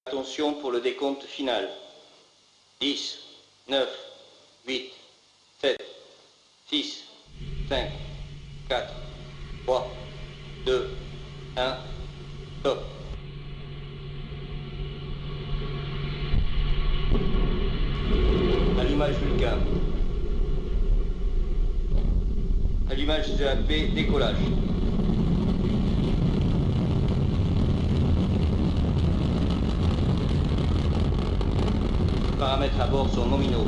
Attention pour le décompte final. 10, 9, 8, 7, 6, 5, 4, 3, 2, 1, stop. Allumage Vulcain. Allumage CAP, décollage. Paramètres à bord sont nominaux.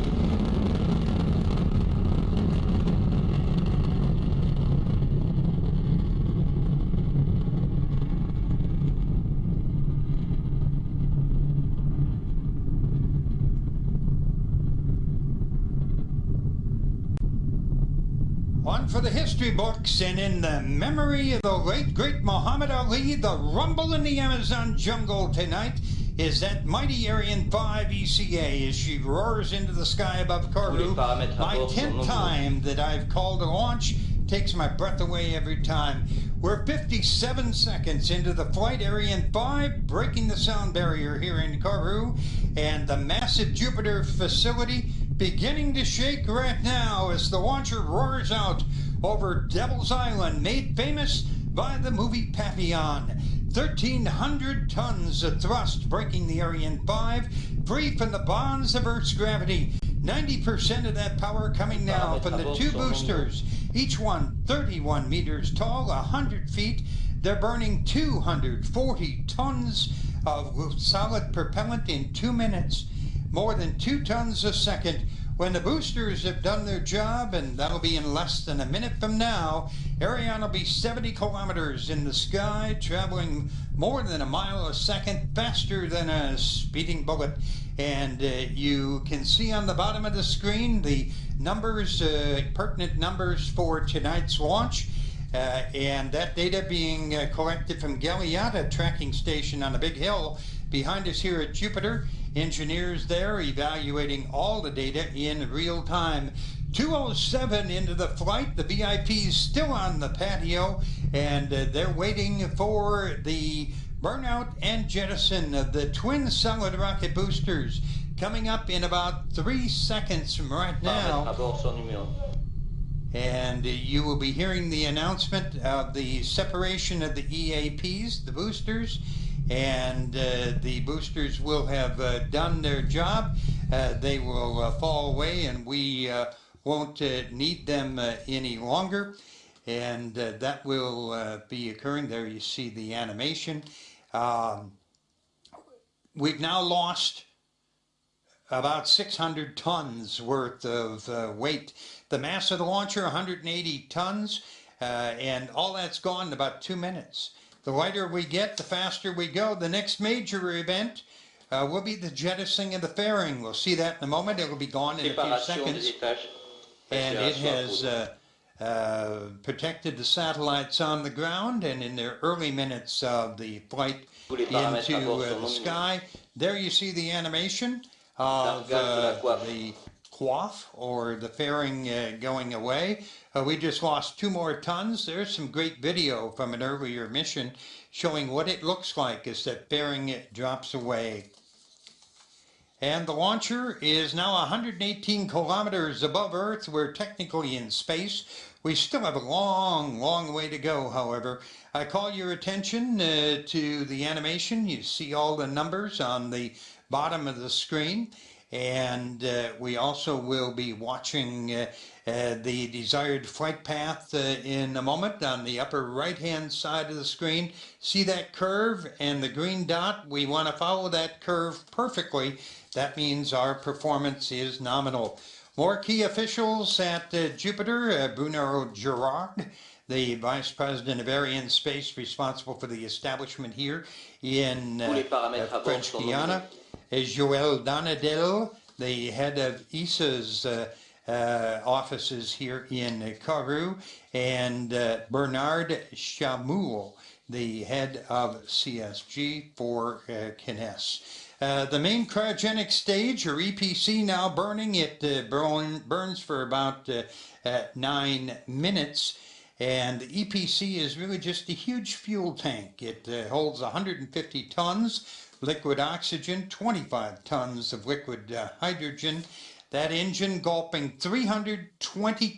One for the history books, and in the memory of the late great Muhammad Ali, the rumble in the Amazon jungle tonight is that mighty Ariane 5 ECA as she roars into the sky above Kourou. My 10th time that I've called a launch, takes my breath away every time. We're 57 seconds into the flight, Ariane 5 breaking the sound barrier here in Kourou, and the massive Jupiter facility beginning to shake right now as the launcher roars out over Devil's Island, made famous by the movie Papillon. 1,300 tons of thrust breaking the Ariane 5 free from the bonds of Earth's gravity. 90% of that power coming now from the two boosters, each one 31 meters tall, 100 feet. They're burning 240 tons of solid propellant in 2 minutes, more than 2 tons a second. When the boosters have done their job, and that'll be in less than a minute from now, Ariane will be 70 kilometers in the sky, traveling more than a mile a second, faster than a speeding bullet. And you can see on the bottom of the screen the numbers, pertinent numbers for tonight's launch. And that data being collected from Galiata tracking station on a big hill behind us here at Jupiter. Engineers there evaluating all the data in real time. 2:07 into the flight, the VIP's still on the patio, and they're waiting for the burnout and jettison of the twin solid rocket boosters coming up in about 3 seconds from right now. And you will be hearing the announcement of the separation of the EAPs, the boosters, and the boosters will have done their job. They will fall away, and we won't need them any longer. And that will be occurring. There you see the animation. We've now lost about 600 tons worth of weight. The mass of the launcher, 180 tons, and all that's gone in about 2 minutes. The lighter we get, the faster we go. The next major event will be the jettisoning of the fairing. We'll see that in a moment. It will be gone in a few seconds. And it has protected the satellites on the ground, and in the early minutes of the flight into the sky, there you see the animation of the quaff, or the fairing going away. We just lost 2 more tons. There's some great video from an earlier mission showing what it looks like as that fairing drops away. And the launcher is now 118 kilometers above Earth. We're technically in space. We still have a long, long way to go, however. I call your attention to the animation. You see all the numbers on the bottom of the screen. And we also will be watching the desired flight path in a moment on the upper right-hand side of the screen. See that curve and the green dot? We want to follow that curve perfectly. That means our performance is nominal. More key officials at Jupiter, Bruno Gerard, the Vice President of Ariane Space responsible for the establishment here in French Guiana. Joël Donadel, the head of ESA's offices here in Kourou, and Bernard Chamoul, the head of CSG for Kines. The main cryogenic stage, or EPC, now burning. It burns for about 9 minutes. And the EPC is really just a huge fuel tank. It holds 150 tons liquid oxygen, 25 tons of liquid hydrogen. That engine gulping 320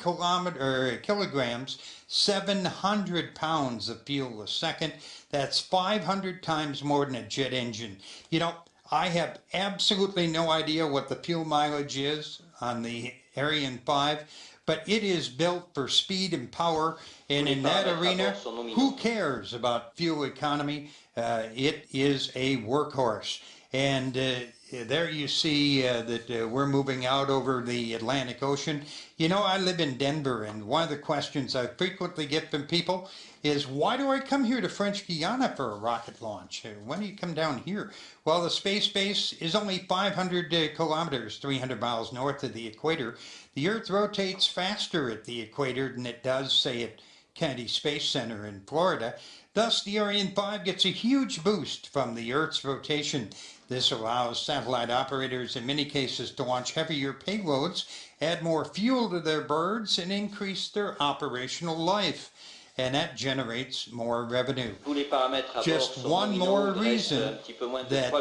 kilograms, 700 pounds of fuel a second. That's 500 times more than a jet engine. You know, I have absolutely no idea what the fuel mileage is on the Ariane 5, but it is built for speed and power, and in that arena, who cares about fuel economy? It is a workhorse. And there you see that we're moving out over the Atlantic Ocean. You know, I live in Denver, and one of the questions I frequently get from people is, why do I come here to French Guiana for a rocket launch? When do you come down here? Well, the space base is only 500 kilometers, 300 miles north of the equator. The Earth rotates faster at the equator than it does, say, at Kennedy Space Center in Florida. Thus, the Ariane 5 gets a huge boost from the Earth's rotation. This allows satellite operators in many cases to launch heavier payloads, add more fuel to their birds, and increase their operational life. And that generates more revenue. Just one more reason that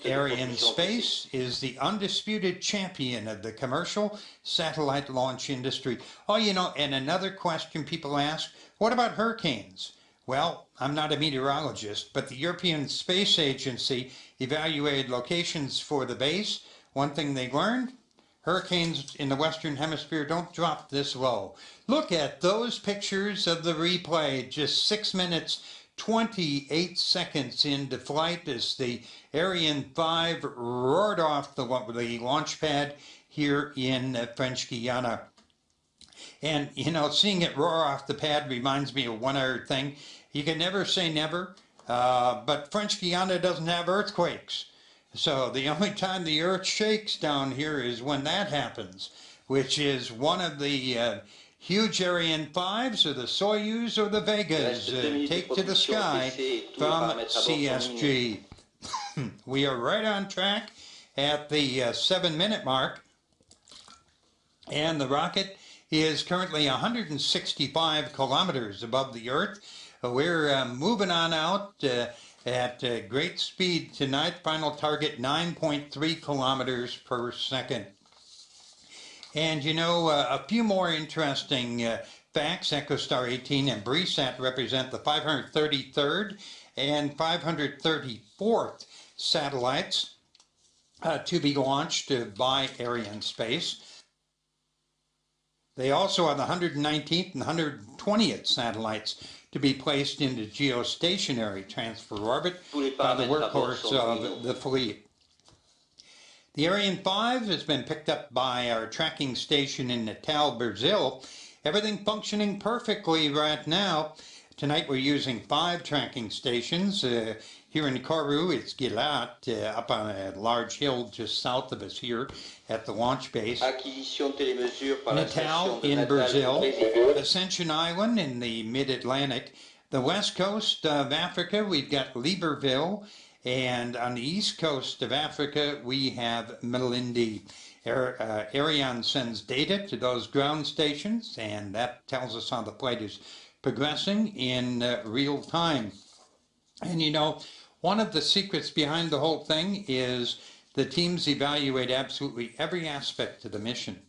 Ariane Space is the undisputed champion of the commercial satellite launch industry. Oh, you know, and another question people ask, what about hurricanes? Well, I'm not a meteorologist, but the European Space Agency evaluated locations for the base. One thing they learned, hurricanes in the Western Hemisphere don't drop this low. Look at those pictures of the replay, just 6 minutes, 28 seconds into flight as the Ariane 5 roared off the launch pad here in French Guiana. And, you know, seeing it roar off the pad reminds me of one other thing. You can never say never, but French Guiana doesn't have earthquakes. So the only time the earth shakes down here is when that happens, which is one of the huge Ariane 5s or the Soyuz or the Vegas take to the sky from CSG. We are right on track at the 7-minute mark, and the rocket is currently 165 kilometers above the Earth. We're moving on out at great speed tonight. Final target 9.3 kilometers per second. And you know, a few more interesting facts. EchoStar 18 and BRISAT represent the 533rd and 534th satellites to be launched by Ariane Space. They also are the 119th and 120th satellites to be placed into geostationary transfer orbit by the workhorse of the fleet. The Ariane 5 has been picked up by our tracking station in Natal, Brazil. Everything functioning perfectly right now. Tonight we're using 5 tracking stations. Here in Kourou, it's Gilat, up on a large hill just south of us here at the launch base. Natal in Brazil, Ascension Island in the mid-Atlantic. The west coast of Africa, we've got Libreville, and on the east coast of Africa, we have Melindi. Ariane sends data to those ground stations, and that tells us how the flight is progressing in real time. And you know, one of the secrets behind the whole thing is the teams evaluate absolutely every aspect of the mission,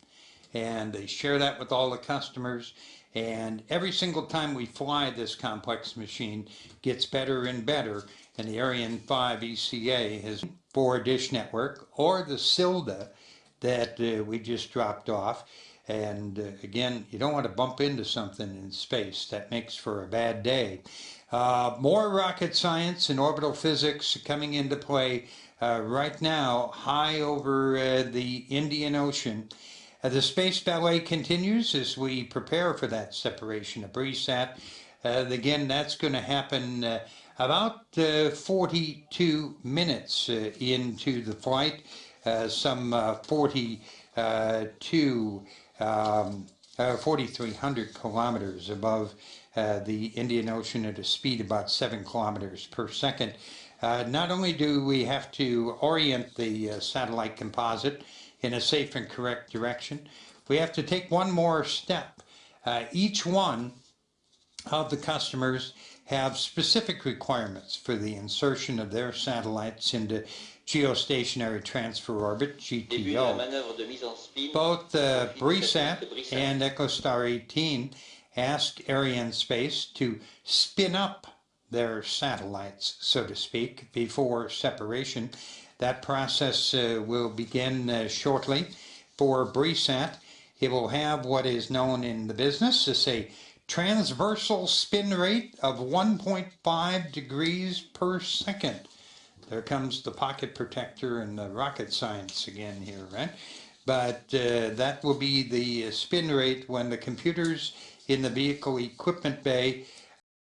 and they share that with all the customers. And every single time we fly, this complex machine gets better and better. And the Ariane 5 ECA has 4-dish network, or the SILDA that we just dropped off. And again, you don't want to bump into something in space. That makes for a bad day. More rocket science and orbital physics coming into play right now, high over the Indian Ocean. The space ballet continues as we prepare for that separation of BRISAT. Again, that's going to happen about 42 minutes into the flight, some 4,300 kilometers above the Indian Ocean at a speed about 7 kilometers per second. Not only do we have to orient the satellite composite in a safe and correct direction, we have to take one more step. Each one of the customers have specific requirements for the insertion of their satellites into geostationary transfer orbit, Début de la GTO. manœuvre de mise en spin. Both Profit BRISAT satellite BRISAT. and Eklostar 18 asked Arianespace to spin up their satellites, so to speak, before separation. That process will begin shortly. For BRISAT, it will have what is known in the business as a transversal spin rate of 1.5 degrees per second. There comes the pocket protector and the rocket science again here, right? But that will be the spin rate when the computers in the vehicle equipment bay